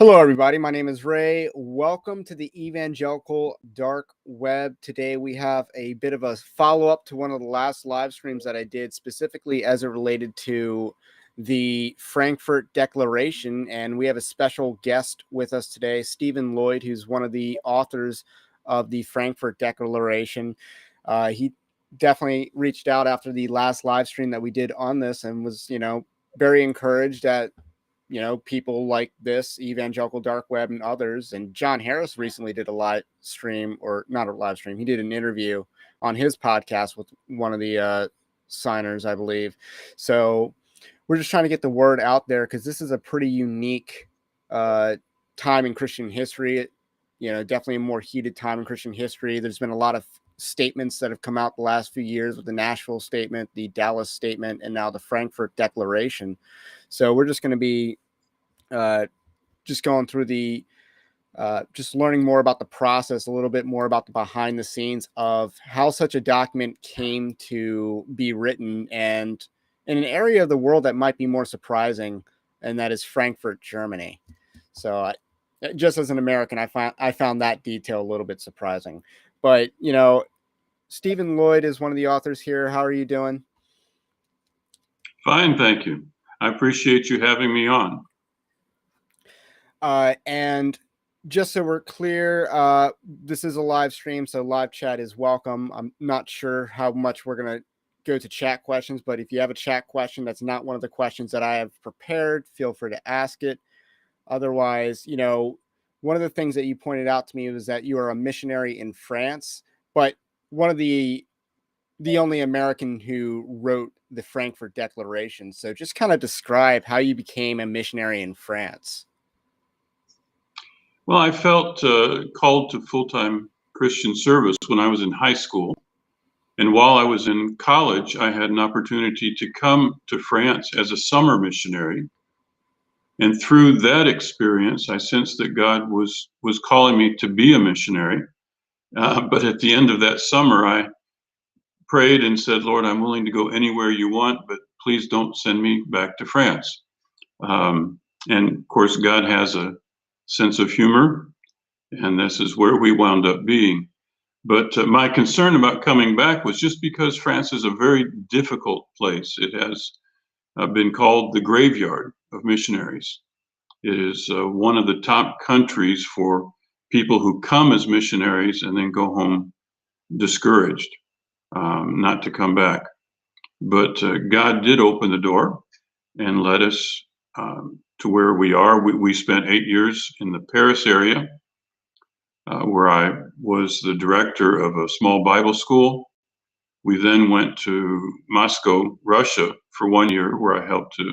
Hello, everybody. My name is Ray. Welcome to the Evangelical Dark Web. Today we have a bit of a follow-up to one of the last live streams that I did, specifically as it related to the Frankfurt Declaration. And we have a special guest with us today, Lloyd, who's one of the authors of the Frankfurt Declaration. He definitely reached out after the last live stream that we did on this and was, very encouraged at people like this, Evangelical Dark Web and others. And John Harris recently did a live stream, or not a live stream. He did an interview on his podcast with one of the signers, I believe. So we're just trying to get the word out there because this is a pretty unique time in Christian history. Definitely a more heated time in Christian history. There's been a lot of statements that have come out the last few years with the Nashville statement, the Dallas statement, and now the Frankfurt Declaration. So we're just going to be just going through just learning more about the process, a little bit more about the behind the scenes of how such a document came to be written, and in an area of the world that might be more surprising, and that is Frankfurt, Germany. So just as an American, I found that detail a little bit surprising. But, Stephen Lloyd is one of the authors here. How are you doing? Fine, thank you. I appreciate you having me on. And just so we're clear, this is a live stream, so live chat is welcome. I'm not sure how much we're going to go to chat questions, but if you have a chat question that's not one of the questions that I have prepared, feel free to ask it. Otherwise, one of the things that you pointed out to me was that you are a missionary in France, but one of the only American who wrote the Frankfurt Declaration. So just kind of describe how you became a missionary in France. Well, I felt called to full-time Christian service when I was in high school. And while I was in college, I had an opportunity to come to France as a summer missionary. And through that experience, I sensed that God was calling me to be a missionary. But at the end of that summer, I prayed and said, Lord, I'm willing to go anywhere you want, but please don't send me back to France. And of course, God has a sense of humor, and this is where we wound up being. But my concern about coming back was just because France is a very difficult place. It has been called the graveyard of missionaries. It is one of the top countries for people who come as missionaries and then go home discouraged, not to come back. But God did open the door and led us to where we are. We spent 8 years in the Paris area, where I was the director of a small Bible school. We then went to Moscow, Russia for 1 year, where I helped to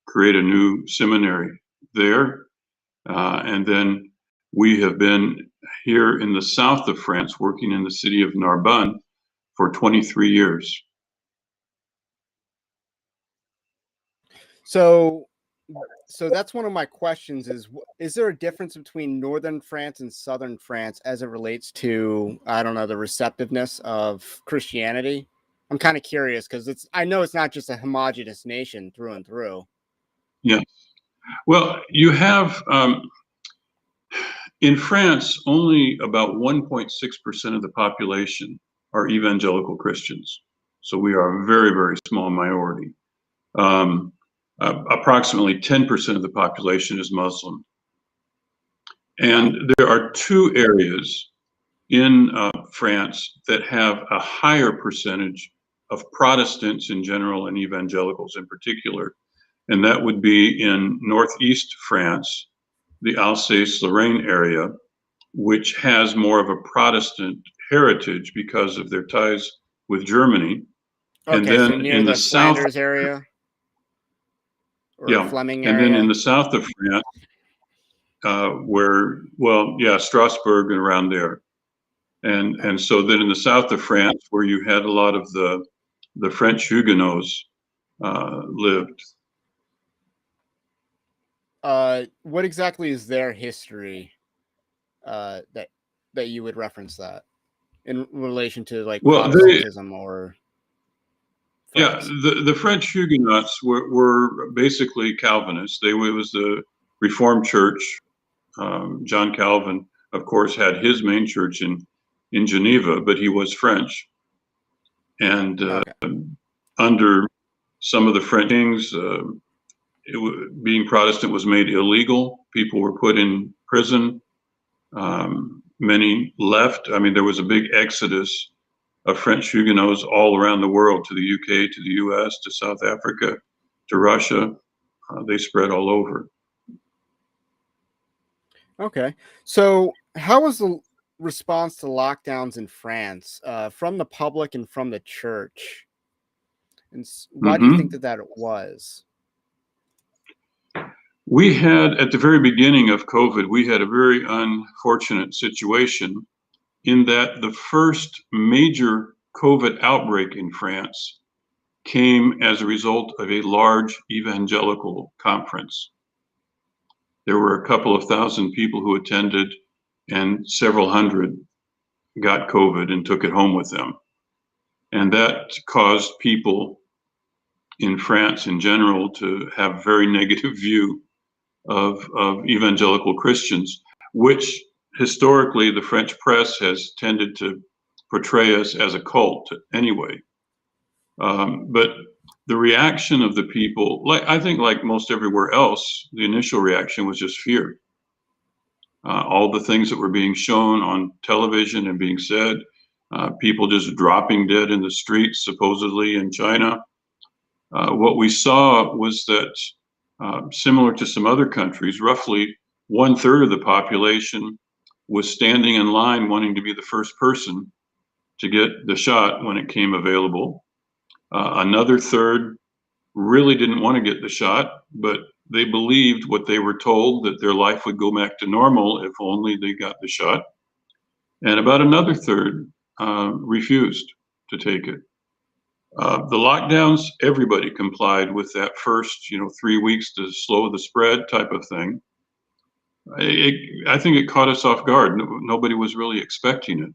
create a new seminary there. And then we have been here in the south of France, working in the city of Narbonne for 23 years. So that's one of my questions is there a difference between northern France and southern France as it relates to, I don't know, the receptiveness of Christianity? I'm kind of curious because I know it's not just a homogenous nation through and through. Yeah. Well, you have, in France, only about 1.6% of the population are evangelical Christians. So we are a very, very small minority. Approximately 10% of the population is Muslim. And there are two areas in France that have a higher percentage of Protestants in general and evangelicals in particular. And that would be in northeast France, the Alsace-Lorraine area, which has more of a Protestant heritage because of their ties with Germany. Okay, and then so near in the the south Flanders area? Or Yeah, Fleming and area? then in the south of France, Strasbourg and around there. And so then in the south of France, where you had a lot of the French Huguenots lived. What exactly is their history that you would reference that in relation to like Protestantism or France? Yeah, the French Huguenots were basically Calvinists. It was the Reformed Church John Calvin, of course, had his main church in Geneva, but he was French. And Okay. under some of the French kings, being Protestant was made illegal. People were put in prison. Many left. I mean, there was a big exodus of French Huguenots all around the world, to the UK, to the US, to South Africa, to Russia. They spread all over. Okay. So how was the response to lockdowns in France from the public and from the church? And why do you think that it was? We had, at the very beginning of COVID, we had a very unfortunate situation in that the first major COVID outbreak in France came as a result of a large evangelical conference. There were a couple of thousand people who attended, and several hundred got COVID and took it home with them. And that caused people in France in general to have a very negative view of evangelical Christians, which historically the French press has tended to portray us as a cult anyway. But the reaction of the people, I think like most everywhere else, the initial reaction was just fear. All the things that were being shown on television and being said, people just dropping dead in the streets, supposedly in China. What we saw was that, similar to some other countries, roughly 1/3 of the population was standing in line wanting to be the first person to get the shot when it came available. Another third really didn't want to get the shot, but they believed what they were told, that their life would go back to normal if only they got the shot. And about another third refused to take it. The lockdowns, everybody complied with that first, 3 weeks to slow the spread type of thing. I think it caught us off guard. Nobody was really expecting it.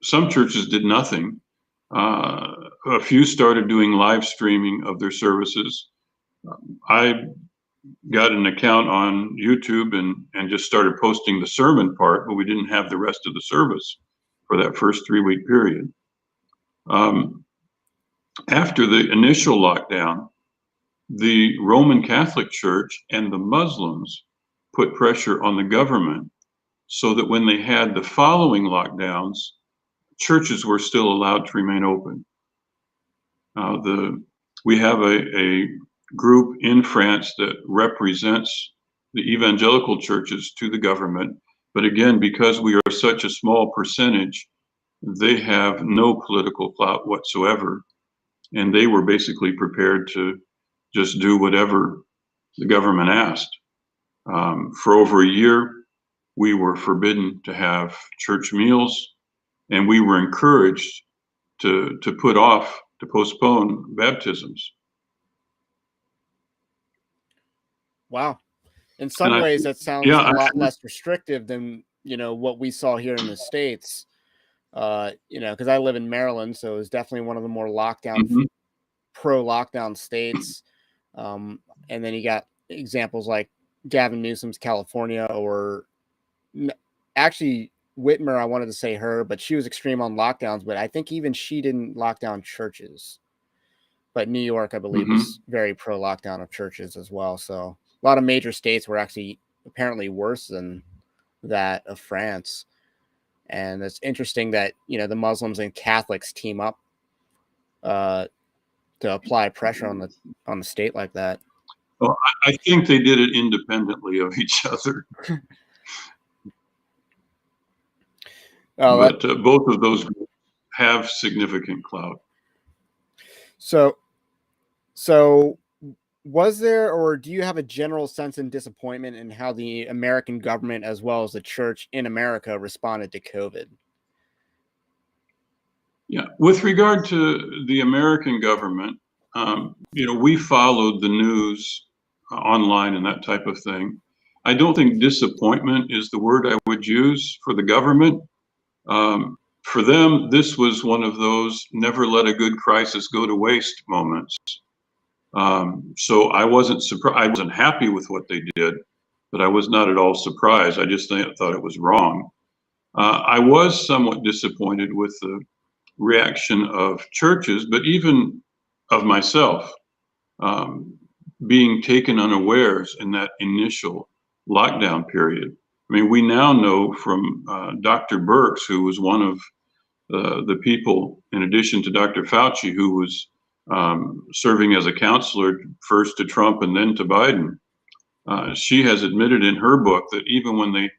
Some churches did nothing. A few started doing live streaming of their services. I got an account on YouTube and just started posting the sermon part, but we didn't have the rest of the service for that first 3-week period. After the initial lockdown, the Roman Catholic Church and the Muslims put pressure on the government so that when they had the following lockdowns, churches were still allowed to remain open. We have a group in France that represents the evangelical churches to the government. But again, because we are such a small percentage, they have no political clout whatsoever. And they were basically prepared to just do whatever the government asked. For over a year, we were forbidden to have church meals, and we were encouraged to postpone baptisms. Wow. In some ways, that sounds a lot less restrictive than, what we saw here in the States. Because I live in Maryland, so it's definitely one of the more pro-lockdown states. And then you got examples like Gavin Newsom's California, or actually Whitmer. I wanted to say her, but she was extreme on lockdowns. But I think even she didn't lock down churches. But New York, I believe, is very pro-lockdown of churches as well. So a lot of major states were actually apparently worse than that of France. And it's interesting that, the Muslims and Catholics team up to apply pressure on the state like that. Well, I think they did it independently of each other. But both of those have significant clout. So was there, or do you have a general sense and disappointment in how the American government, as well as the church in America, responded to COVID? Yeah, with regard to the American government, we followed the news online and that type of thing. I don't think disappointment is the word I would use for the government. For them, this was one of those never let a good crisis go to waste moments. So I wasn't surprised. I wasn't happy with what they did, but I was not at all surprised. I just thought it was wrong. I was somewhat disappointed with the reaction of churches, but even of myself, being taken unawares in that initial lockdown period. I mean, we now know from Dr. Birx, who was one of the people, in addition to Dr. Fauci, who was serving as a counselor first to Trump and then to Biden. She has admitted in her book that even when they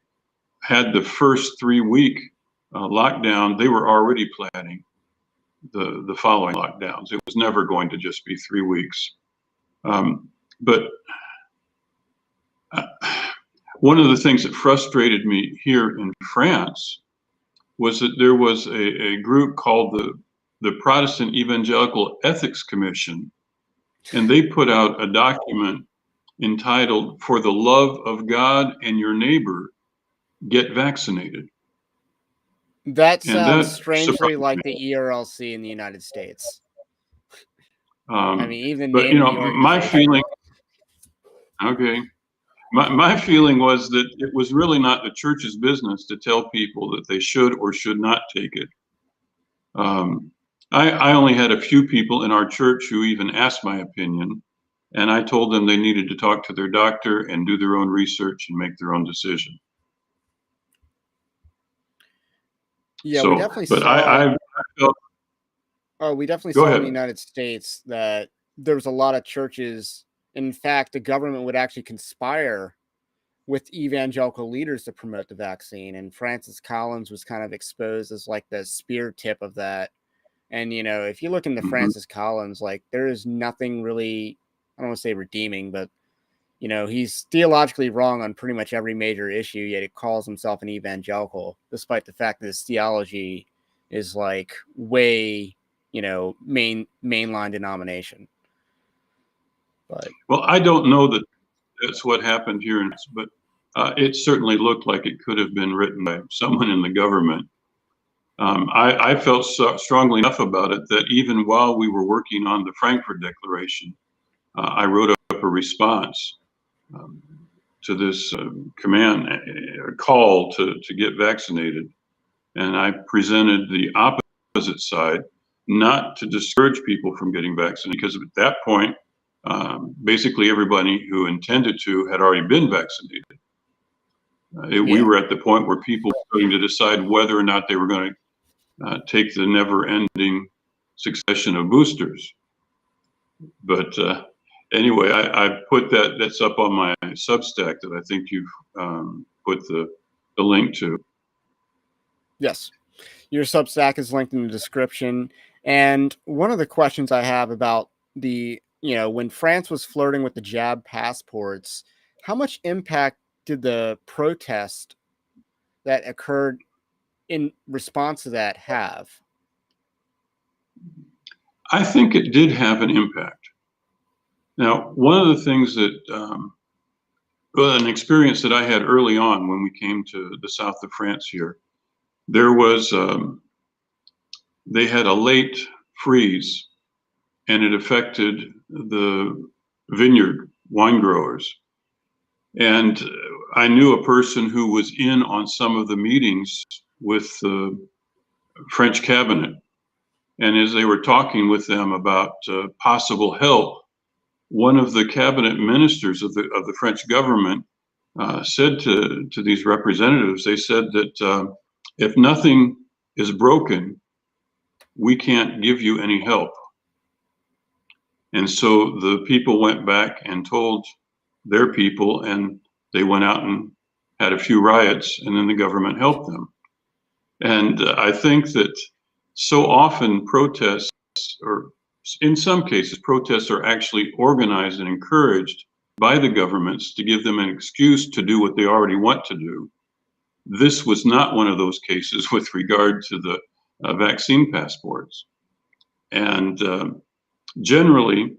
had the first 3-week lockdown, they were already planning the following lockdowns. It was never going to just be 3 weeks. But one of the things that frustrated me here in France was that there was a group called the Protestant Evangelical Ethics Commission, and they put out a document entitled "For the Love of God and Your Neighbor, Get Vaccinated." That And sounds that strangely surprised like me. the ERLC in the United States. I Um, mean, even but you naming know, the my organization. feeling, okay, my feeling was that it was really not the church's business to tell people that they should or should not take it. I only had a few people in our church who even asked my opinion, and I told them they needed to talk to their doctor and do their own research and make their own decision. Yeah, we So, definitely but saw. I felt, We definitely go saw in the ahead. United States that there was a lot of churches. In fact, the government would actually conspire with evangelical leaders to promote the vaccine, and Francis Collins was kind of exposed as like the spear tip of that. And if you look into Mhm. Francis Collins, like there is nothing really, I don't want to say redeeming, but he's theologically wrong on pretty much every major issue, yet he calls himself an evangelical, despite the fact that his theology is like way, mainline denomination. But Well, I don't know that that's what happened here, but it certainly looked like it could have been written by someone in the government. I felt strongly enough about it that even while we were working on the Frankfurt Declaration, I wrote up a response um, to this command, call to get vaccinated. And I presented the opposite side, not to discourage people from getting vaccinated, because at that point, basically everybody who intended to had already been vaccinated. We yeah, were at the point where people were starting to decide whether or not they were going to take the never-ending succession of boosters. But anyway, I put that's up on my Substack that I think you've put the link to. yes. Your Substack is linked in the description. And one of the questions I have about when France was flirting with the jab passports, how much impact did the protest that occurred in response to that have? I think it did have an impact. Now, one of the things that, well, an experience that I had early on when we came to the south of France here, there was, they had a late freeze and it affected the vineyard wine growers. And I knew a person who was in on some of the meetings with the French cabinet. And as they were talking with them about possible help, one of the cabinet ministers of the French government said to these representatives, they said that if nothing is broken, we can't give you any help. And so the people went back and told their people, and they went out and had a few riots, and then the government helped them. And I think that so often protests, or in some cases, protests are actually organized and encouraged by the governments to give them an excuse to do what they already want to do. This was not one of those cases with regard to the vaccine passports. And generally,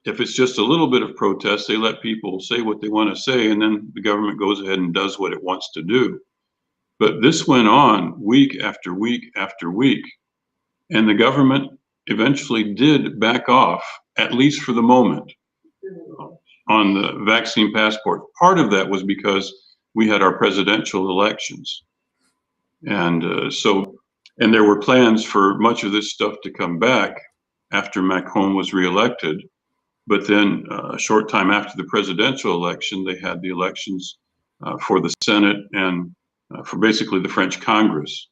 if it's just a little bit of protest, they let people say what they want to say, and then the government goes ahead and does what it wants to do. But this went on week after week after week, and the government eventually did back off at least for the moment, on the vaccine passport. Part of that was because we had our presidential elections. And and there were plans for much of this stuff to come back after Macron was reelected. But then a short time after the presidential election, they had the elections for the Senate and for basically the French Congress.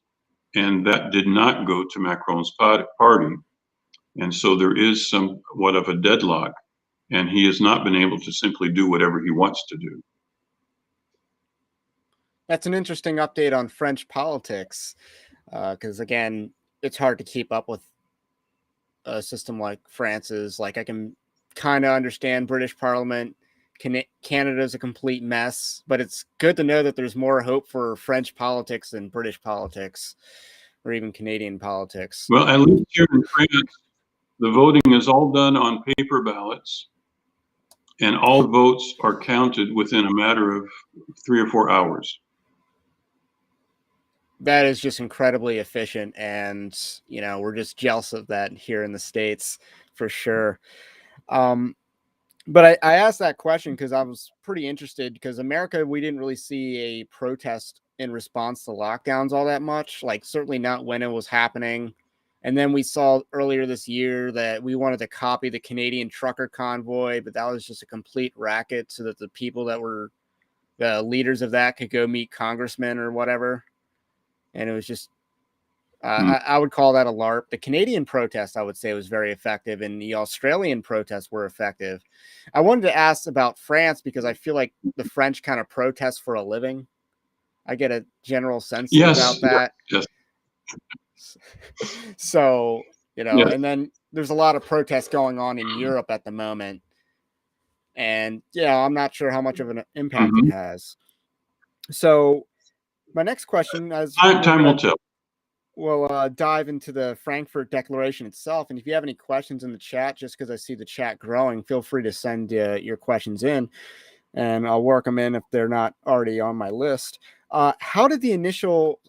And that did not go to Macron's party. And so there is somewhat of a deadlock, and he has not been able to simply do whatever he wants to do. That's an interesting update on French politics, because again, it's hard to keep up with a system like France's. Like, I can kind of understand British Parliament. Canada's a complete mess, but it's good to know that there's more hope for French politics than British politics or even Canadian politics. Well, at least here in France, the voting is all done on paper ballots, and all votes are counted within a matter of 3 or 4 hours. That is just incredibly efficient, and we're just jealous of that here in the States for sure. But I asked that question because I was pretty interested, because America, we didn't really see a protest in response to lockdowns all that much, like certainly not when it was happening. And then we saw earlier this year that we wanted to copy the Canadian trucker convoy, but that was just a complete racket so that the people that were the leaders of that could go meet congressmen or whatever. And it was just, I would call that a LARP. The Canadian protest, I would say, was very effective, and the Australian protests were effective. I wanted to ask about France, because I feel like the French kind of protest for a living. I get a general sense about that. Yes. So, Yes. and then there's a lot of protests going on in Europe at the moment. And I'm not sure how much of an impact it has. So my next question is, time will tell. We'll dive into the Frankfurt Declaration itself. And if you have any questions in the chat, just because I see the chat growing, feel free to send your questions in, and I'll work them in if they're not already on my list. How did the initial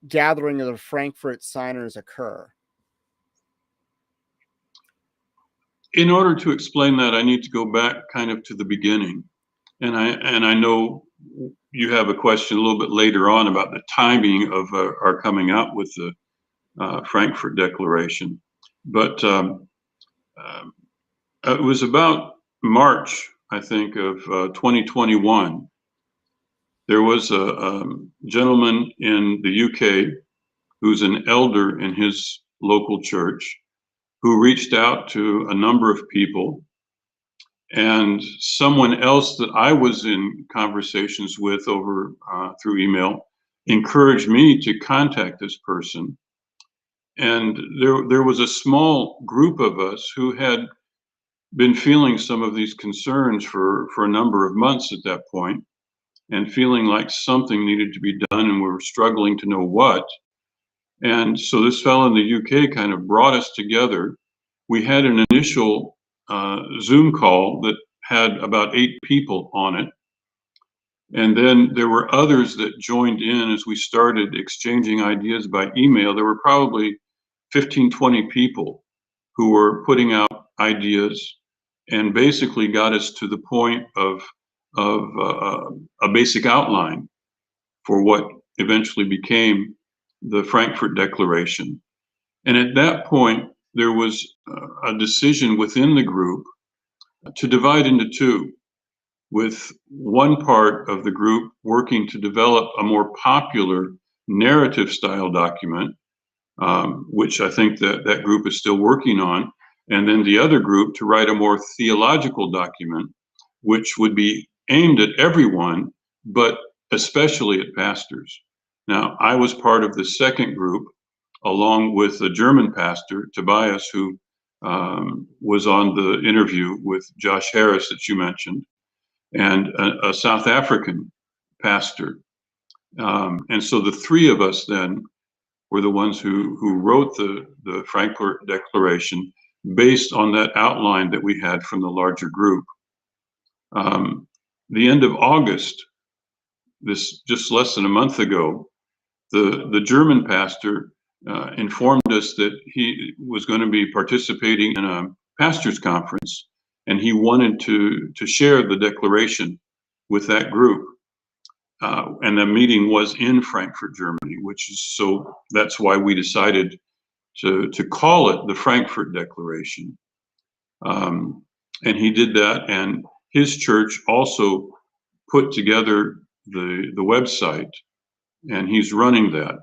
gathering of the Frankfurt signers occur? In order to explain that, I need to go back kind of to the beginning. And I know you have a question a little bit later on about the timing of our coming out with the Frankfurt Declaration. But it was about March, I think, of 2021. There was a gentleman in the UK who's an elder in his local church who reached out to a number of people, and someone else that I was in conversations with over through email encouraged me to contact this person. And there was a small group of us who had been feeling some of these concerns for a number of months at that point, and feeling like something needed to be done, and we were struggling to know what. And so this fellow in the UK kind of brought us together. We had an initial Zoom call that had about 8 people on it. And then there were others that joined in as we started exchanging ideas by email. There were probably 15, 20 people who were putting out ideas, and basically got us to the point of a basic outline for what eventually became the Frankfurt Declaration. And at that point, there was a decision within the group to divide into two, with one part of the group working to develop a more popular narrative style document, which I think that group is still working on, and then the other group to write a more theological document, which would be aimed at everyone, but especially at pastors. Now, I was part of the second group, along with a German pastor, Tobias, who was on the interview with Josh Harris that you mentioned, and a South African pastor. And so the three of us then were the ones who wrote the Frankfurt Declaration based on that outline that we had from the larger group. The end of August, this just less than a month ago, the German pastor informed us that he was going to be participating in pastors' conference, and he wanted to share the declaration with that group. And the meeting was in Frankfurt, Germany, that's why we decided to call it the Frankfurt Declaration. And he did that, and his church also put together the website, and he's running that.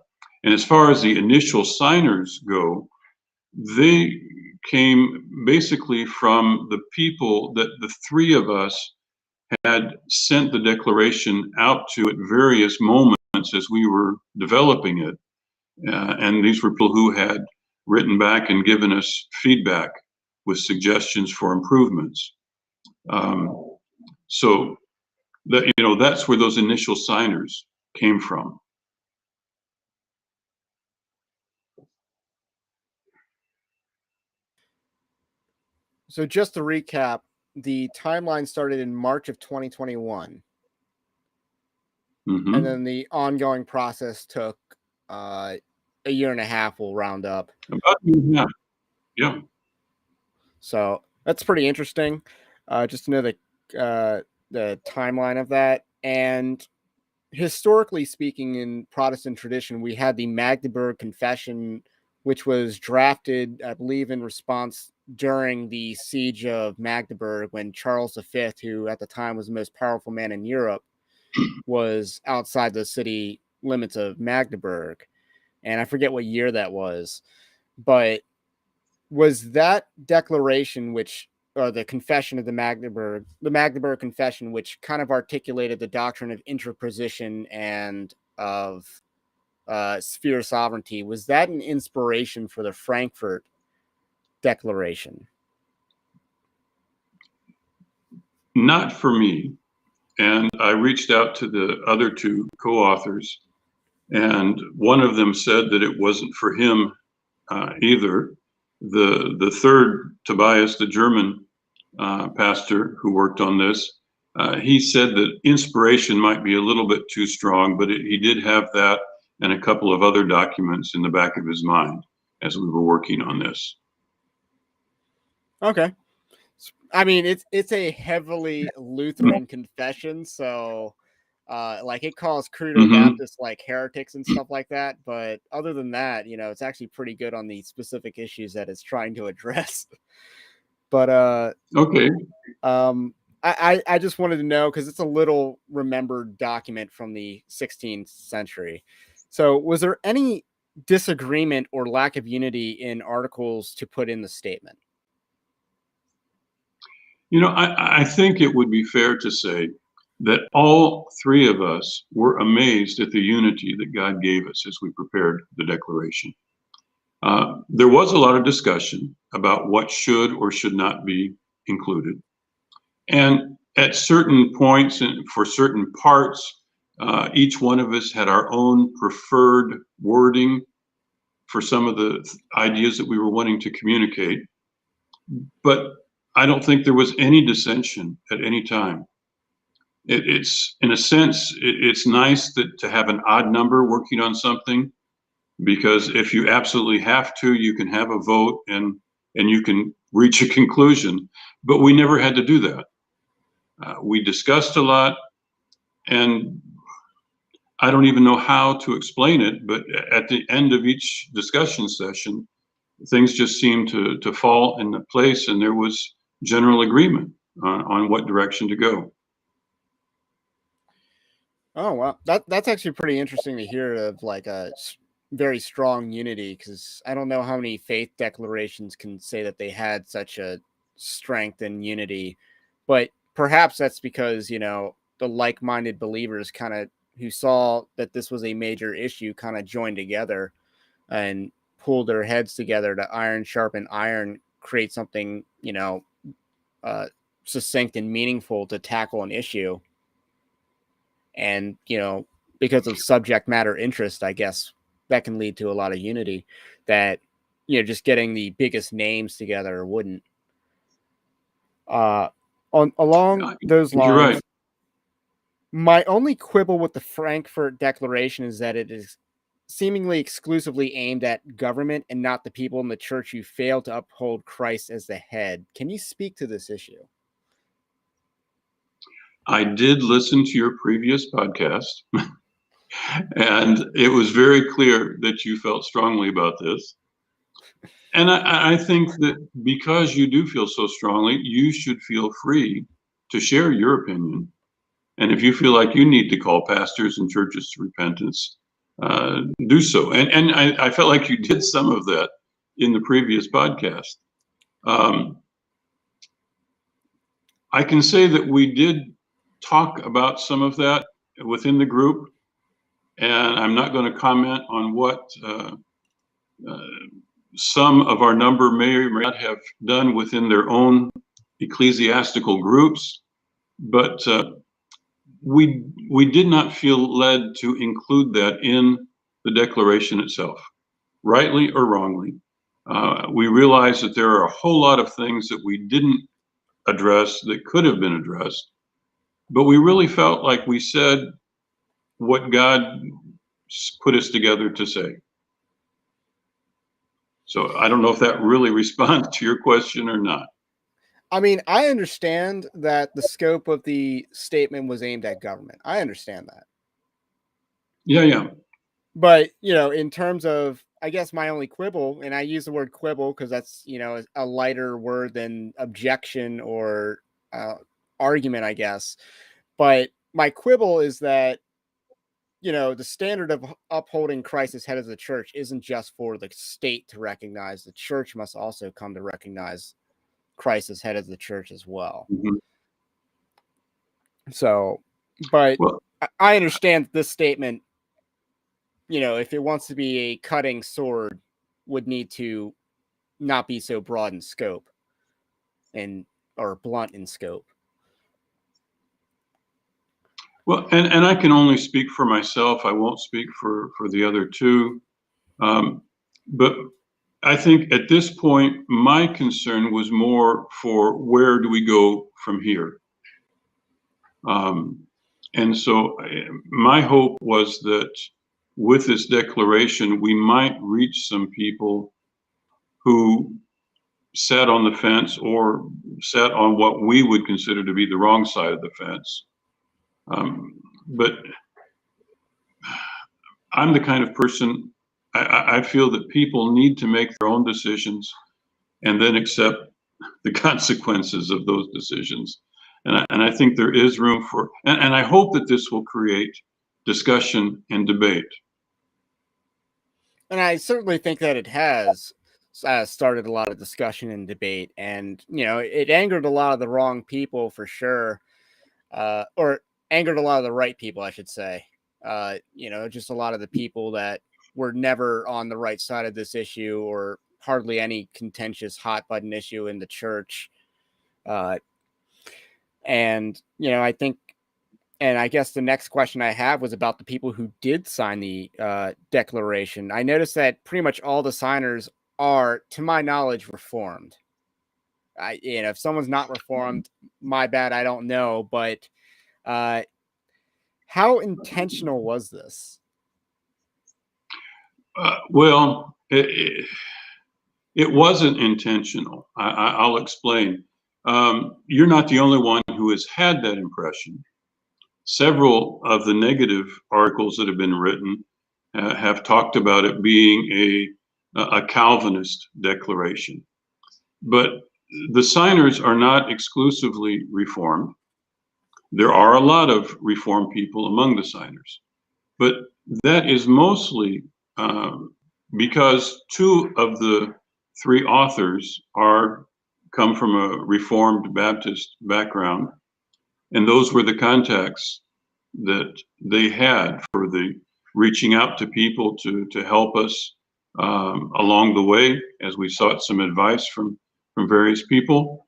And as far as the initial signers go, they came basically from the people that the three of us had sent the declaration out to at various moments as we were developing it. And these were people who had written back and given us feedback with suggestions for improvements. So that, that's where those initial signers came from. So just to recap, the timeline started in March of 2021. Mm-hmm. And then the ongoing process took a year and a half, we'll round up. About a year and a half. Yeah. So that's pretty interesting. Just to know the timeline of that. And historically speaking, in Protestant tradition, we had the Magdeburg Confession, which was drafted, I believe, in response during the siege of Magdeburg, when Charles V, who at the time was the most powerful man in Europe, was outside the city limits of Magdeburg. And I forget what year that was, but was that declaration, the Confession of the Magdeburg Confession, which kind of articulated the doctrine of interposition and of sphere sovereignty, was that an inspiration for the Frankfurt Declaration? Not for me. And I reached out to the other two co-authors, and one of them said that it wasn't for him either. The third, Tobias, the German pastor who worked on this, he said that inspiration might be a little bit too strong, but he did have that and a couple of other documents in the back of his mind as we were working on this. Okay. I mean, it's a heavily Lutheran confession, so it calls Credo Baptists like heretics and stuff like that. But other than that, it's actually pretty good on the specific issues that it's trying to address. But okay. I just wanted to know, because it's a little remembered document from the 16th century. So was there any disagreement or lack of unity in articles to put in the statement? I think it would be fair to say that all three of us were amazed at the unity that God gave us as we prepared the declaration. There was a lot of discussion about what should or should not be included. And at certain points and for certain parts, each one of us had our own preferred wording for some of the ideas that we were wanting to communicate. But I don't think there was any dissension at any time. It's in a sense, it's nice to have an odd number working on something, because if you absolutely have to, you can have a vote and you can reach a conclusion. But we never had to do that. We discussed a lot, and I don't even know how to explain it, but at the end of each discussion session, things just seemed to fall into place, and there was general agreement on what direction to go. Oh, wow. That's actually pretty interesting to hear, of a very strong unity, because I don't know how many faith declarations can say that they had such a strength and unity. But perhaps that's because, the like-minded believers who saw that this was a major issue kind of joined together and pulled their heads together to iron sharpen iron, create something, succinct and meaningful to tackle an issue. And, because of subject matter interest, I guess that can lead to a lot of unity that, just getting the biggest names together wouldn't. Along those lines, you're right. My only quibble with the Frankfurt Declaration is that it is seemingly exclusively aimed at government and not the people in the church who fail to uphold Christ as the head. Can you speak to this issue? I did listen to your previous podcast, and it was very clear that you felt strongly about this. And I think that because you do feel so strongly, you should feel free to share your opinion. And if you feel like you need to call pastors and churches to repentance, do so. And I felt like you did some of that in the previous podcast. I can say that we did talk about some of that within the group, and I'm not going to comment on what some of our number may or may not have done within their own ecclesiastical groups, but we did not feel led to include that in the declaration itself, rightly or wrongly. We realize that there are a whole lot of things that we didn't address that could have been addressed, but we really felt like we said what God put us together to say. So I don't know if that really responds to your question or not. I mean, I understand that the scope of the statement was aimed at government. I understand that. Yeah. But, in terms of, I guess my only quibble, and I use the word quibble because that's, a lighter word than objection or argument, I guess. But my quibble is that, the standard of upholding Christ as head of the church isn't just for the state to recognize. The church must also come to recognize Christ as head of the church as well. Mm-hmm. So, but well, I understand this statement, if it wants to be a cutting sword, would need to not be so broad in scope or blunt in scope. Well, and I can only speak for myself. I won't speak for the other two. But I think at this point, my concern was more for where do we go from here? And so my hope was that with this declaration, we might reach some people who sat on the fence or sat on what we would consider to be the wrong side of the fence. But I'm the kind of person, I feel that people need to make their own decisions and then accept the consequences of those decisions. And I think there is room for, and I hope that this will create discussion and debate. And I certainly think that it has started a lot of discussion and debate. And, it angered a lot of the wrong people for sure. Or angered a lot of the right people, I should say. Just a lot of the people that were never on the right side of this issue or hardly any contentious hot button issue in the church. And, I think, and I guess the next question I have was about the people who did sign the declaration. I noticed that pretty much all the signers are, to my knowledge, Reformed. If someone's not Reformed, my bad, I don't know. But how intentional was this? Well, it wasn't intentional. I'll explain. You're not the only one who has had that impression. Several of the negative articles that have been written have talked about it being a Calvinist declaration. But the signers are not exclusively Reformed. There are a lot of Reformed people among the signers. But that is mostly because two of the three authors come from a Reformed Baptist background, and those were the contacts that they had for the reaching out to people to help us along the way as we sought some advice from various people.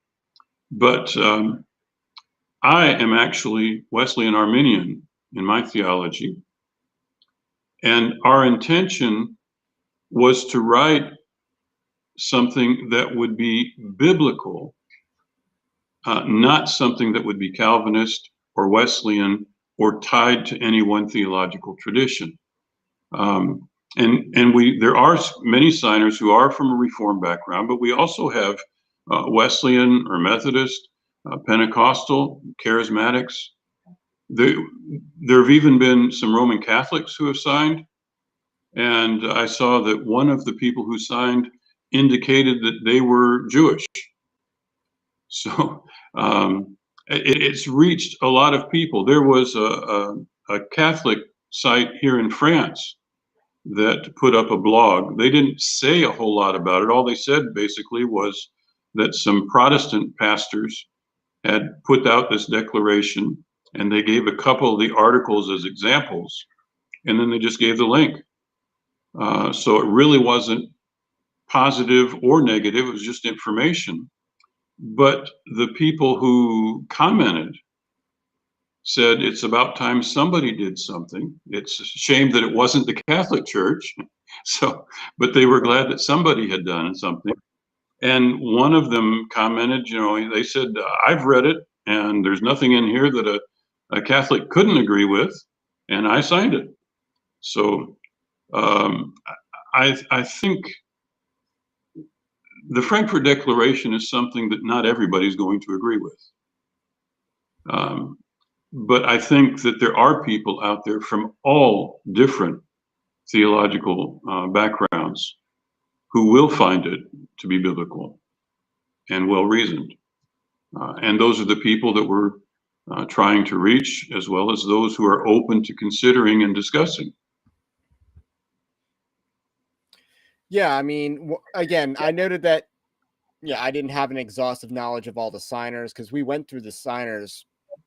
But I am actually Wesleyan Arminian in my theology, and our intention was to write something that would be biblical, not something that would be Calvinist or Wesleyan or tied to any one theological tradition. And there are many signers who are from a Reformed background, but we also have Wesleyan or Methodist, Pentecostal, Charismatics. There have even been some Roman Catholics who have signed, and I saw that one of the people who signed indicated that they were Jewish. So it's reached a lot of people. There was a Catholic site here in France that put up a blog. They didn't say a whole lot about it. All they said basically was that some Protestant pastors had put out this declaration, and they gave a couple of the articles as examples, and then they just gave the link. So it really wasn't positive or negative, it was just information. But the people who commented said it's about time somebody did something. It's a shame that it wasn't the Catholic Church. So, but they were glad that somebody had done something. And one of them commented, they said, I've read it, and there's nothing in here that a Catholic couldn't agree with, and I signed it. So I think the Frankfurt Declaration is something that not everybody's going to agree with. But I think that there are people out there from all different theological backgrounds who will find it to be biblical and well-reasoned. And those are the people that we're trying to reach, as well as those who are open to considering and discussing. Yeah, I mean, again, I noted that, I didn't have an exhaustive knowledge of all the signers because we went through the signers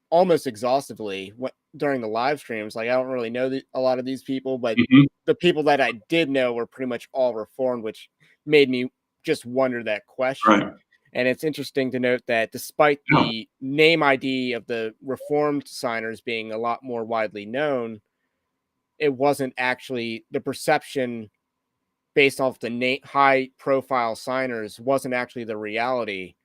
almost exhaustively during the live streams. Like, I don't really know a lot of these people, but the people that I did know were pretty much all Reformed, which made me just wonder that question. Right. And it's interesting to note that despite the name ID of the Reformed signers being a lot more widely known, it wasn't actually the perception based off the high profile signers wasn't actually the reality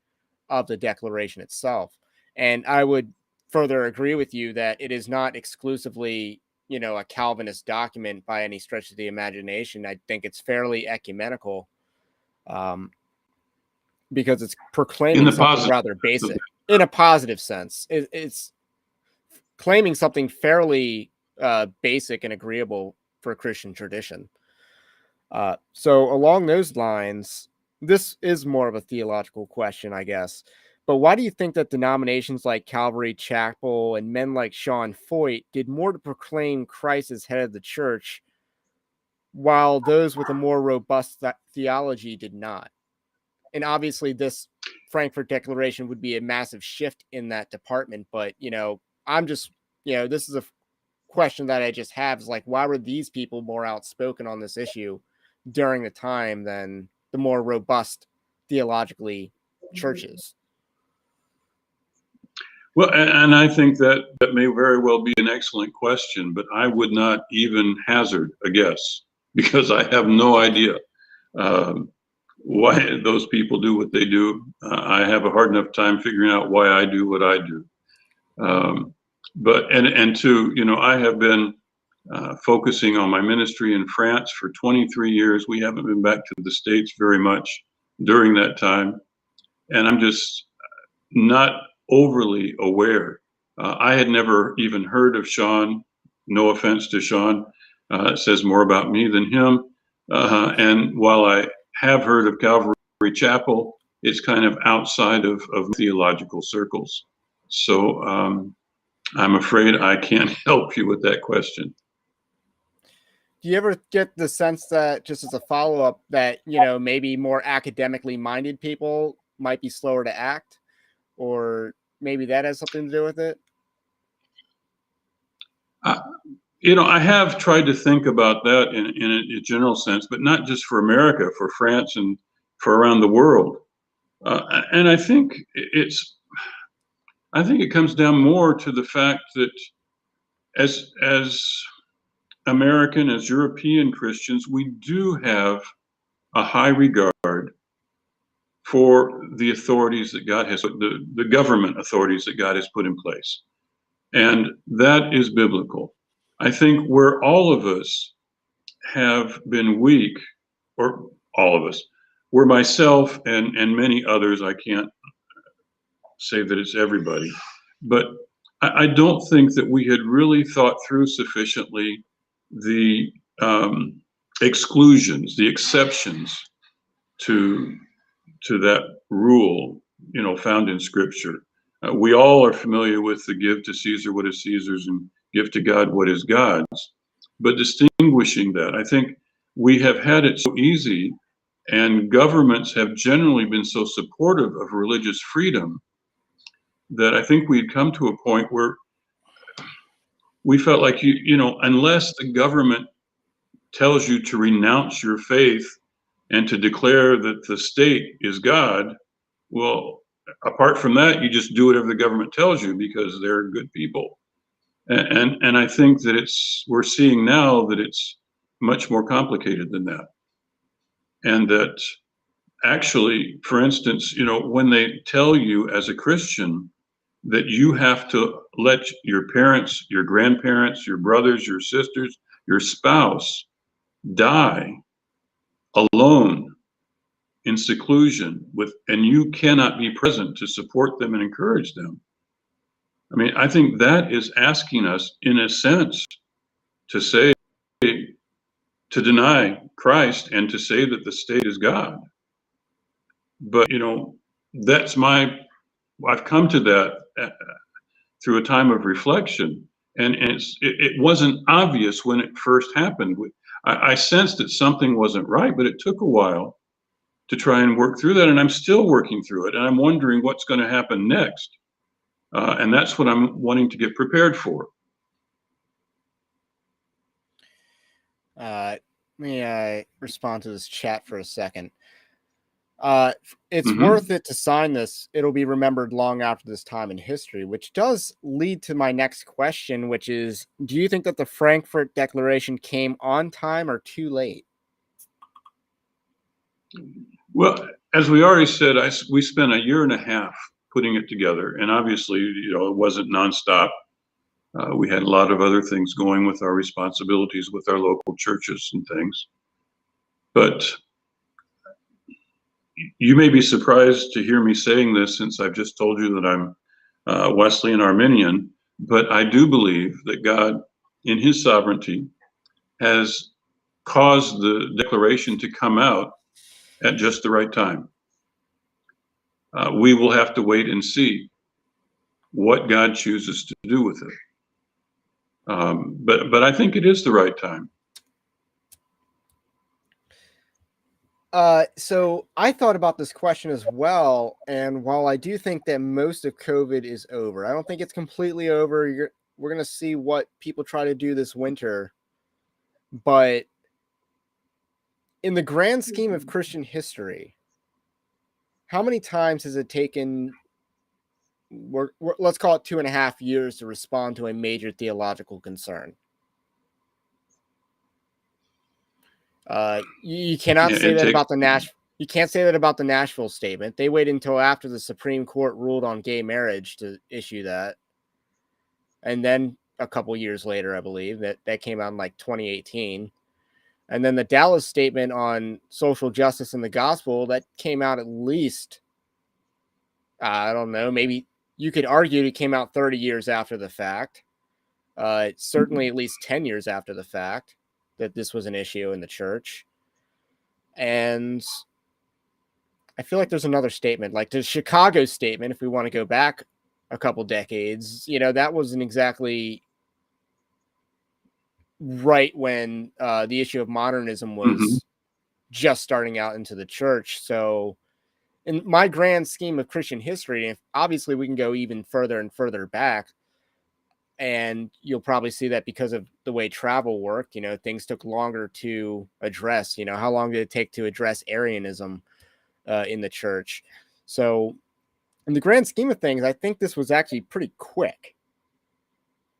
of the declaration itself. And I would further agree with you that it is not exclusively, a Calvinist document by any stretch of the imagination. I think it's fairly ecumenical, because it's proclaiming something rather basic in a positive sense. It's claiming something fairly basic and agreeable for Christian tradition. So along those lines, this is more of a theological question, I guess. But why do you think that denominations like Calvary Chapel and men like Sean Foyt did more to proclaim Christ as head of the church, while those with a more robust theology did not? And obviously this Frankfurt Declaration would be a massive shift in that department. But, I'm just, this is a question that I just have, is like, why were these people more outspoken on this issue during the time than the more robust theologically churches? Well, and I think that may very well be an excellent question, but I would not even hazard a guess because I have no idea why those people do what they do. I have a hard enough time figuring out why I do what I do. But I have been focusing on my ministry in France for 23 years. We haven't been back to the States very much during that time. And I'm just not overly aware. I had never even heard of Sean. No offense to Sean. It says more about me than him. And while I have heard of Calvary Chapel, it's kind of outside of theological circles. So I'm afraid I can't help you with that question. Do you ever get the sense that, just as a follow-up, that, maybe more academically minded people might be slower to act, or maybe that has something to do with it? I have tried to think about that in a general sense, but not just for America, for France and for around the world. And I think it comes down more to the fact that as American, as European Christians, we do have a high regard for the authorities that God has, the government authorities that God has put in place. And that is biblical. I think where all of us have been weak, or all of us, were myself and many others. I can't say that it's everybody, but I don't think that we had really thought through sufficiently the exclusions, the exceptions to that rule, found in Scripture. We all are familiar with the give to Caesar what is Caesar's and give to God what is God's. But distinguishing that, I think we have had it so easy, and governments have generally been so supportive of religious freedom that I think we'd come to a point where we felt like unless the government tells you to renounce your faith and to declare that the state is God, well, apart from that, you just do whatever the government tells you because they're good people. And I think that we're seeing now that it's much more complicated than that. And that actually, for instance, when they tell you as a Christian that you have to let your parents, your grandparents, your brothers, your sisters, your spouse die alone in seclusion and you cannot be present to support them and encourage them. I mean, I think that is asking us, in a sense, to say, to deny Christ and to say that the state is God. But, I've come to that through a time of reflection. And it wasn't obvious when it first happened. I sensed that something wasn't right, but it took a while to try and work through that. And I'm still working through it. And I'm wondering what's going to happen next. And that's what I'm wanting to get prepared for. May I respond to this chat for a second? It's worth it to sign this. It'll be remembered long after this time in history, which does lead to my next question, which is, do you think that the Frankfurt Declaration came on time or too late? Well, as we already said, we spent a year and a half putting it together, and obviously, it wasn't nonstop. We had a lot of other things going with our responsibilities with our local churches and things. But you may be surprised to hear me saying this, since I've just told you that I'm Wesleyan Arminian, but I do believe that God, in his sovereignty, has caused the declaration to come out at just the right time. We will have to wait and see what God chooses to do with it. But I think it is the right time. So I thought about this question as well, and while I do think that most of COVID is over, I don't think it's completely over. We're going to see what people try to do this winter, but in the grand scheme of Christian history, how many times has it taken, let's call it 2.5 years, to respond to a major theological concern? You cannot say that about you can't say that about the Nashville statement. They waited until after the Supreme Court ruled on gay marriage to issue that. And then a couple years later, I believe, that came out in like 2018. And then the Dallas statement on social justice and the gospel, that came out at least, I don't know, maybe you could argue it came out 30 years after the fact. Certainly at least 10 years after the fact that this was an issue in the church. And I feel like there's another statement, like the Chicago statement, if we want to go back a couple decades, that wasn't exactly right when the issue of modernism was just starting out into the church. So in my grand scheme of Christian history, obviously we can go even further and further back, and you'll probably see that because of the way travel worked, things took longer to address. How long did it take to address Arianism in the church? So in the grand scheme of things, I think this was actually pretty quick.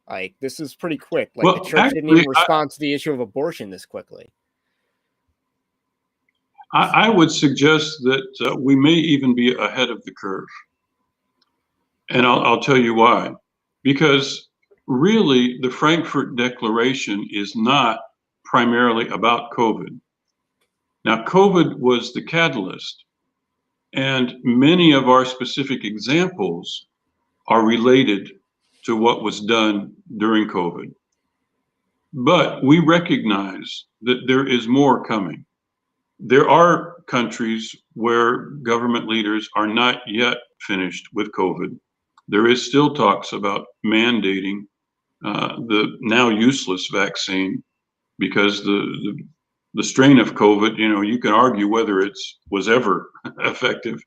Like, this is pretty quick. Like, the church didn't even respond to the issue of abortion this quickly. I would suggest that we may even be ahead of the curve. And I'll tell you why. Because really, the Frankfurt Declaration is not primarily about COVID. Now, COVID was the catalyst, and many of our specific examples are related to what was done during COVID. But we recognize that there is more coming. There are countries where government leaders are not yet finished with COVID. There is still talks about mandating the now useless vaccine because the strain of COVID, you can argue whether it was ever effective.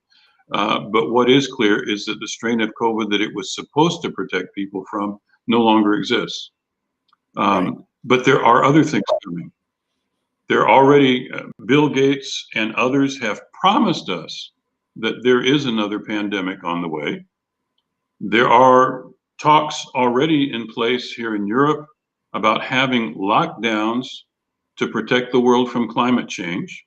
But what is clear is that the strain of COVID that it was supposed to protect people from no longer exists. Right. But there are other things coming. There already, Bill Gates and others have promised us that there is another pandemic on the way. There are talks already in place here in Europe about having lockdowns to protect the world from climate change.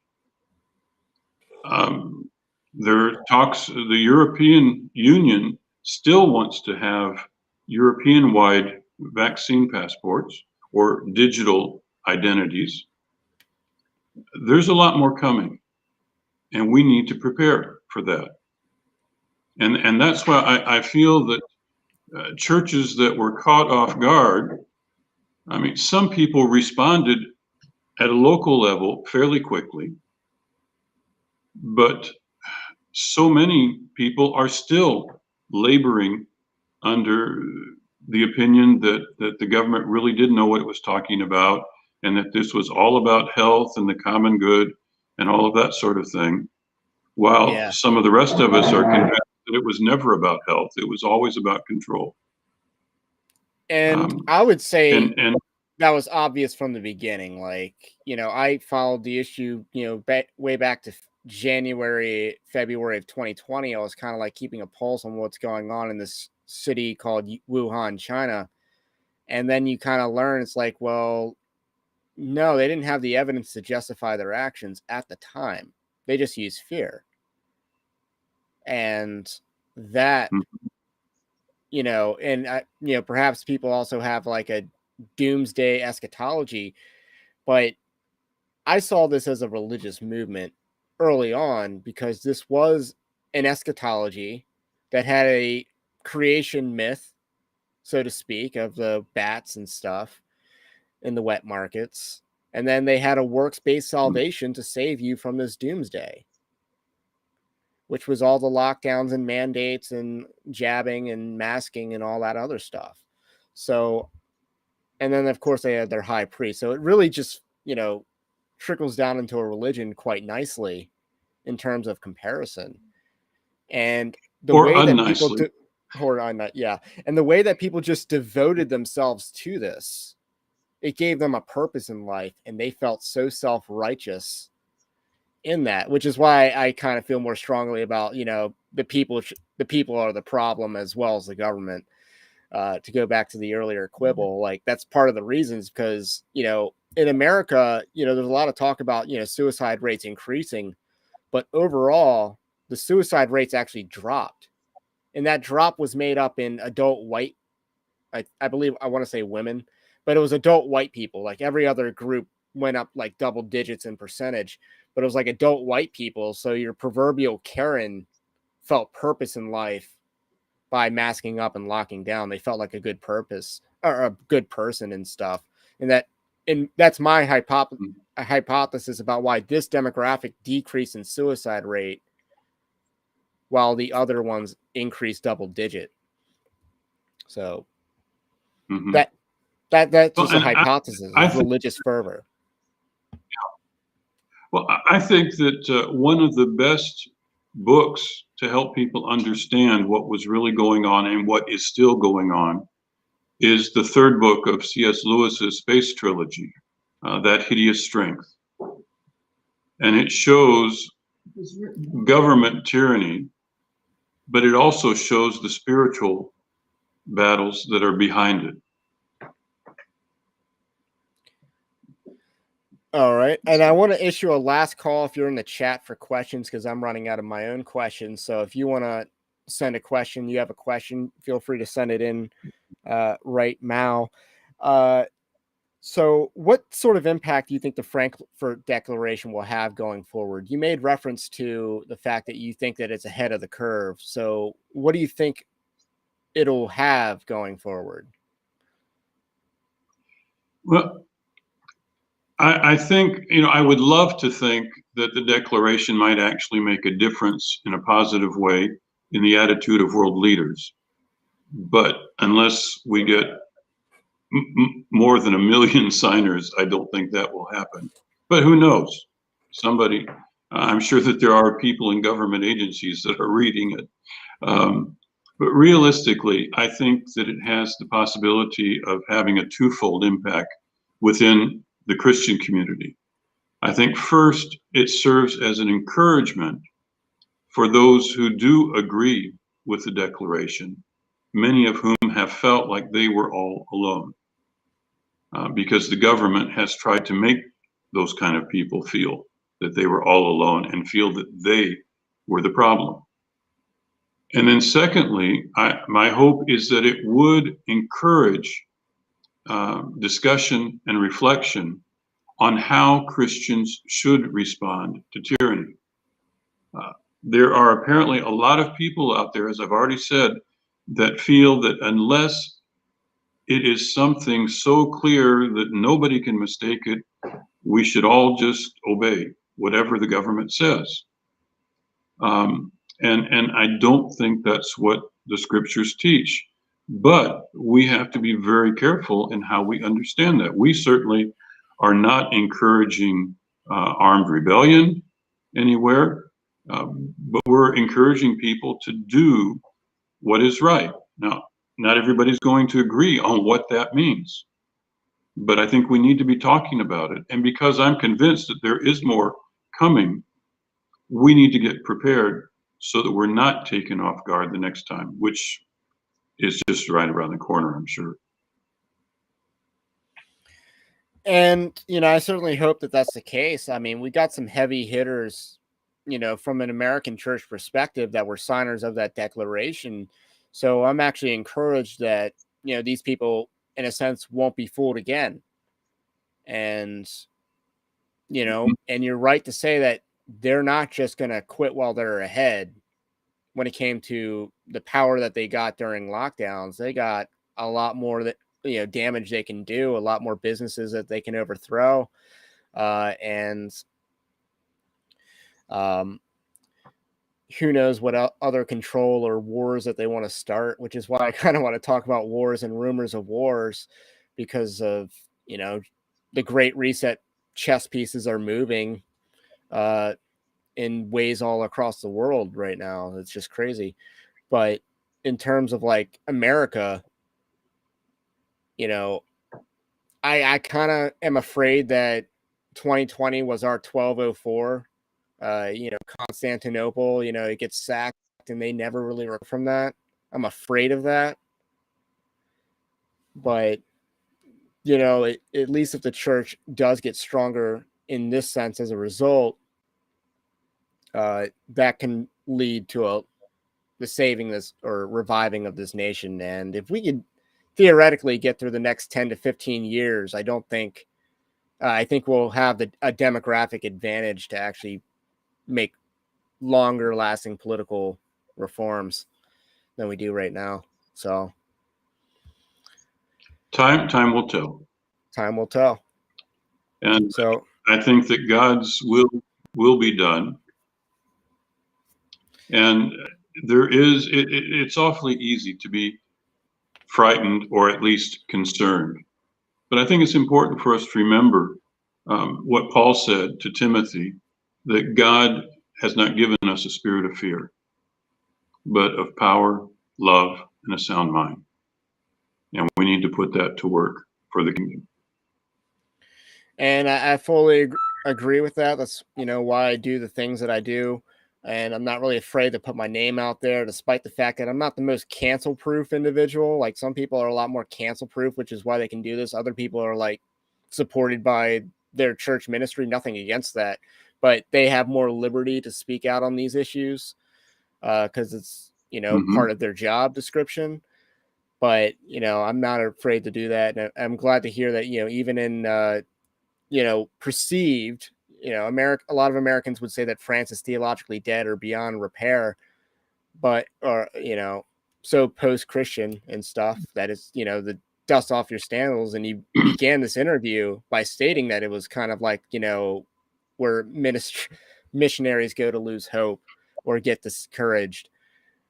There are talks, the European Union still wants to have European-wide vaccine passports or digital identities. There's a lot more coming, and we need to prepare for that. And that's why I feel that churches that were caught off guard, I mean, some people responded at a local level fairly quickly, but so many people are still laboring under the opinion that the government really didn't know what it was talking about, and that this was all about health and the common good and all of that sort of thing, while some of the rest of us are convinced that it was never about health. It was always about control. And I would say that was obvious from the beginning. Like, I followed the issue, way back to January, February of 2020. I was kind of like keeping a pulse on what's going on in this city called Wuhan, China. And then you kind of learn it's like, well, no, they didn't have the evidence to justify their actions at the time. They just used fear. And that, and perhaps people also have like a doomsday eschatology, but I saw this as a religious movement early on because this was an eschatology that had a creation myth, so to speak, of the bats and stuff in the wet markets. And then they had a works-based salvation to save you from this doomsday, which was all the lockdowns and mandates and jabbing and masking and all that other stuff. So, and then of course they had their high priest. So it really just, trickles down into a religion quite nicely in terms of comparison. And the way that people and the way that people just devoted themselves to this, it gave them a purpose in life, and they felt so self-righteous in that, which is why I kind of feel more strongly about, the people are the problem as well as the government. To go back to the earlier quibble, like that's part of the reasons because, in America, there's a lot of talk about, suicide rates increasing, but overall the suicide rates actually dropped. And that drop was made up in adult white, I believe, I want to say women, but it was adult white people. Like every other group went up like double digits in percentage, but it was like adult white people. So your proverbial Karen felt purpose in life by masking up and locking down. They felt like a good purpose or a good person and stuff. And that's my hypothesis about why this demographic decreased in suicide rate while the other ones increased double digit. So that's just a hypothesis of religious fervor. Well, I think that one of the best books to help people understand what was really going on and what is still going on is the third book of C.S. Lewis's space trilogy, That Hideous Strength. And it shows government tyranny, but it also shows the spiritual battles that are behind it. All right. And I want to issue a last call if you're in the chat for questions, because I'm running out of my own questions. So if you want to send a question, you have a question, feel free to send it in right now. So, what sort of impact do you think the Frankfurt Declaration will have going forward? You made reference to the fact that you think that it's ahead of the curve. So, what do you think it'll have going forward? Well, I think, I would love to think that the Declaration might actually make a difference in a positive way in the attitude of world leaders. But unless we get more than 1 million signers, I don't think that will happen. But who knows? Somebody, I'm sure that there are people in government agencies that are reading it. But realistically, I think that it has the possibility of having a twofold impact within the Christian community. I think first, it serves as an encouragement for those who do agree with the Declaration, many of whom have felt like they were all alone, because the government has tried to make those kind of people feel that they were all alone and feel that they were the problem. And then secondly, my hope is that it would encourage discussion and reflection on how Christians should respond to tyranny. There are apparently a lot of people out there, as I've already said, that feel that unless it is something so clear that nobody can mistake it, we should all just obey whatever the government says. And I don't think that's what the scriptures teach. But we have to be very careful in how we understand that. We certainly are not encouraging armed rebellion anywhere, but we're encouraging people to do what is right. Now, not everybody's going to agree on what that means, but I think we need to be talking about it. And because I'm convinced that there is more coming, we need to get prepared so that we're not taken off guard the next time, which is just right around the corner, I'm sure. And, I certainly hope that that's the case. I mean, we got some heavy hitters, from an American church perspective that were signers of that declaration. So I'm actually encouraged that, these people, in a sense, won't be fooled again. And, and you're right to say that they're not just going to quit while they're ahead. When it came to the power that they got during lockdowns, they got a lot more that, damage they can do, a lot more businesses that they can overthrow. And who knows what other control or wars that they want to start, which is why I kind of want to talk about wars and rumors of wars, because of, the Great Reset chess pieces are moving in ways all across the world right now. It's just crazy. But in terms of like America, I kind of am afraid that 2020 was our 1204. Constantinople, it gets sacked and they never really recover from that. I'm afraid of that. But, at least if the church does get stronger in this sense as a result, that can lead to the saving this or reviving of this nation. And if we could theoretically get through the next 10 to 15 years, I think we'll have a demographic advantage to actually make longer lasting political reforms than we do right now. So Time will tell. Time will tell. And so I think that God's will be done. And it's awfully easy to be frightened or at least concerned. But I think it's important for us to remember what Paul said to Timothy, that God has not given us a spirit of fear, but of power, love, and a sound mind. And we need to put that to work for the kingdom. And I fully agree with that. That's, why I do the things that I do. And I'm not really afraid to put my name out there, despite the fact that I'm not the most cancel proof individual. Like some people are a lot more cancel proof, which is why they can do this. Other people are like supported by their church ministry. Nothing against that, but they have more liberty to speak out on these issues because it's, part of their job description. but I'm not afraid to do that, and I'm glad to hear that even in perceived, America, a lot of Americans would say that France is theologically dead or beyond repair, but or so post-Christian and stuff that is the dust off your sandals. And you began this interview by stating that it was kind of like where missionaries go to lose hope or get discouraged,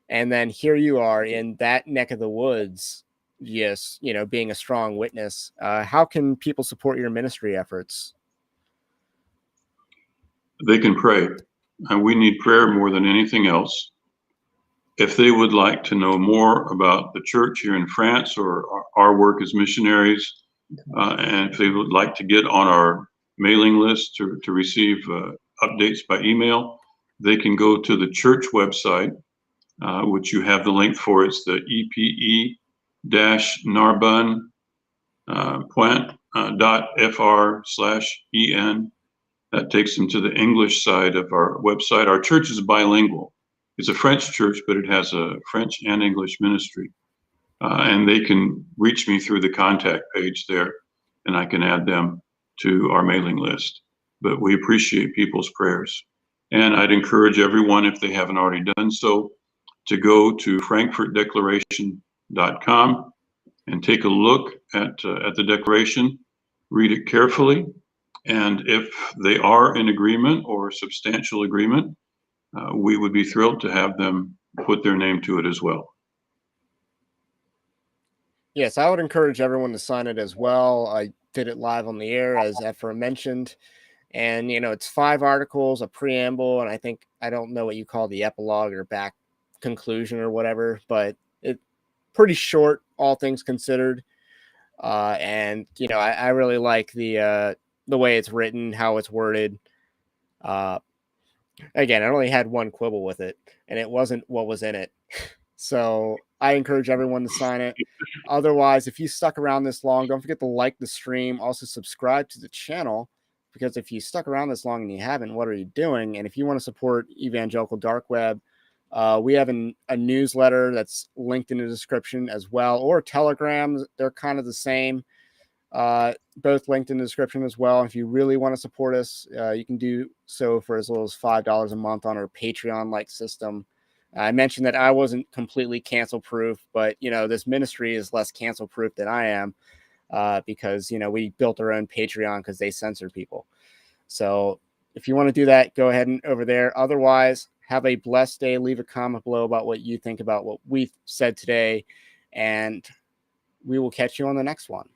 and then here you are in that neck of the woods, yes, being a strong witness. How can people support your ministry efforts? They can pray, and we need prayer more than anything else. If they would like to know more about the church here in France or our work as missionaries, and if they would like to get on our mailing list to receive updates by email, they can go to the church website, which you have the link for. It's the epe-narbonne.fr/en. That takes them to the English side of our website. Our church is bilingual. It's a French church, but it has a French and English ministry. And they can reach me through the contact page there, and I can add them to our mailing list. But we appreciate people's prayers. And I'd encourage everyone, if they haven't already done so, to go to frankfurtdeclaration.com and take a look at the declaration, read it carefully. And if they are in agreement or substantial agreement, we would be thrilled to have them put their name to it as well. Yes, I would encourage everyone to sign it as well. I did it live on the air, as Ephraim mentioned. And, it's 5 articles, a preamble, and I don't know what you call the epilogue or back conclusion or whatever, but it's pretty short, all things considered. And, I really like the way it's written, how it's worded. Again, I only had one quibble with it, and it wasn't what was in it. So I encourage everyone to sign it. Otherwise, if you stuck around this long, don't forget to like the stream. Also, subscribe to the channel, because if you stuck around this long and you haven't, what are you doing? And if you want to support Evangelical Dark Web, we have a newsletter that's linked in the description as well, or Telegram. They're kind of the same. Both linked in the description as well. If you really want to support us, you can do so for as little as $5 a month on our Patreon-like system. I mentioned that I wasn't completely cancel proof, but this ministry is less cancel proof than I am, because we built our own Patreon because they censor people. So if you want to do that, go ahead and over there. Otherwise, have a blessed day. Leave a comment below about what you think about what we said today, and we will catch you on the next one.